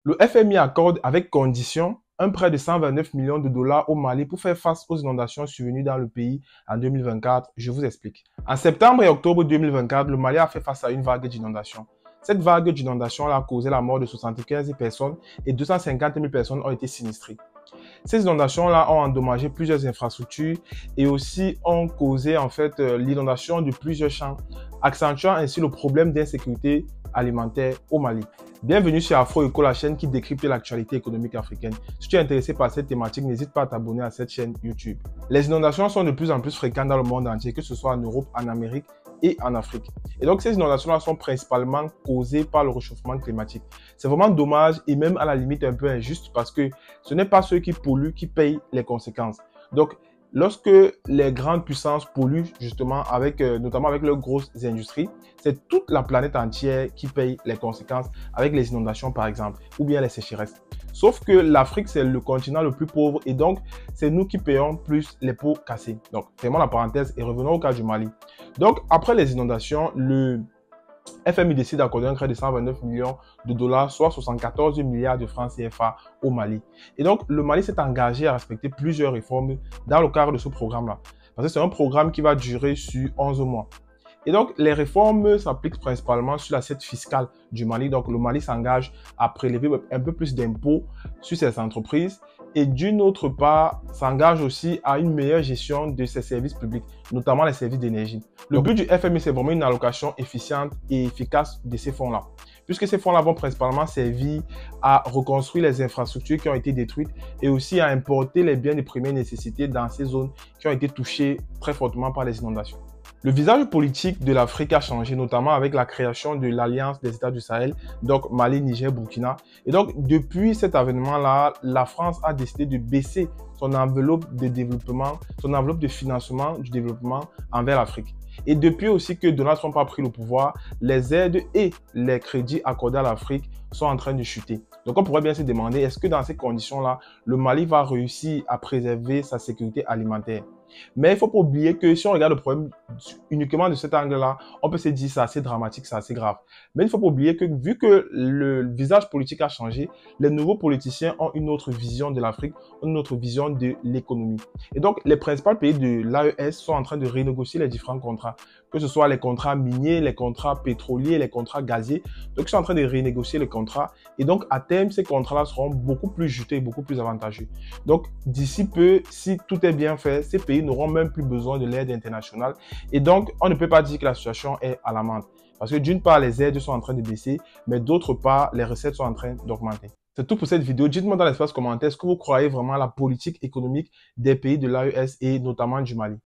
Le FMI accorde avec condition un prêt de 129 millions de dollars au Mali pour faire face aux inondations survenues dans le pays en 2024. Je vous explique. En septembre et octobre 2024, le Mali a fait face à une vague d'inondations. Cette vague d'inondations a causé la mort de 75 personnes et 250 000 personnes ont été sinistrées. Ces inondations-là ont endommagé plusieurs infrastructures et aussi ont causé en fait l'inondation de plusieurs champs, accentuant ainsi le problème d'insécurité alimentaire au Mali. Bienvenue sur AfroEco, la chaîne qui décrypte l'actualité économique africaine. Si tu es intéressé par cette thématique, n'hésite pas à t'abonner à cette chaîne YouTube. Les inondations sont de plus en plus fréquentes dans le monde entier, que ce soit en Europe, en Amérique et en Afrique. Et donc, ces inondations-là sont principalement causées par le réchauffement climatique. C'est vraiment dommage et même à la limite un peu injuste parce que ce n'est pas ceux qui polluent qui payent les conséquences. Donc, lorsque les grandes puissances polluent justement avec, notamment avec leurs grosses industries, c'est toute la planète entière qui paye les conséquences avec les inondations par exemple, ou bien les sécheresses. Sauf que l'Afrique, c'est le continent le plus pauvre et donc c'est nous qui payons plus les pots cassés. Donc, fermons la parenthèse et revenons au cas du Mali. Donc, après les inondations, le FMI décide d'accorder un crédit de 129 millions de dollars, soit 74 milliards de francs CFA au Mali. Et donc, le Mali s'est engagé à respecter plusieurs réformes dans le cadre de ce programme-là. Parce que c'est un programme qui va durer sur 11 mois. Et donc, les réformes s'appliquent principalement sur l'assiette fiscale du Mali. Donc, le Mali s'engage à prélever un peu plus d'impôts sur ses entreprises et d'une autre part, s'engage aussi à une meilleure gestion de ses services publics, notamment les services d'énergie. Le but du FMI, c'est vraiment une allocation efficiente et efficace de ces fonds-là, puisque ces fonds-là vont principalement servir à reconstruire les infrastructures qui ont été détruites et aussi à importer les biens de première nécessité dans ces zones qui ont été touchées très fortement par les inondations. Le visage politique de l'Afrique a changé, notamment avec la création de l'Alliance des États du Sahel, donc Mali, Niger, Burkina. Et donc, depuis cet avènement-là, la France a décidé de baisser son enveloppe de développement, son enveloppe de financement du développement envers l'Afrique. Et depuis aussi que Donald Trump a pris le pouvoir, les aides et les crédits accordés à l'Afrique sont en train de chuter. Donc, on pourrait bien se demander, est-ce que dans ces conditions-là, le Mali va réussir à préserver sa sécurité alimentaire? Mais il ne faut pas oublier que si on regarde le problème uniquement de cet angle-là, on peut se dire c'est assez dramatique, c'est assez grave. Mais il ne faut pas oublier que vu que le visage politique a changé, les nouveaux politiciens ont une autre vision de l'Afrique, une autre vision de l'économie. Et donc, les principaux pays de l'AES sont en train de renégocier les différents contrats, que ce soit les contrats miniers, les contrats pétroliers, les contrats gaziers. Donc, ils sont en train de renégocier les contrats. Et donc, à terme, ces contrats-là seront beaucoup plus justés, beaucoup plus avantageux. Donc, d'ici peu, si tout est bien fait, ces pays n'auront même plus besoin de l'aide internationale. Et donc, on ne peut pas dire que la situation est alarmante. Parce que d'une part, les aides sont en train de baisser, mais d'autre part, les recettes sont en train d'augmenter. C'est tout pour cette vidéo. Dites-moi dans l'espace commentaire, est-ce que vous croyez vraiment à la politique économique des pays de l'AES et notamment du Mali?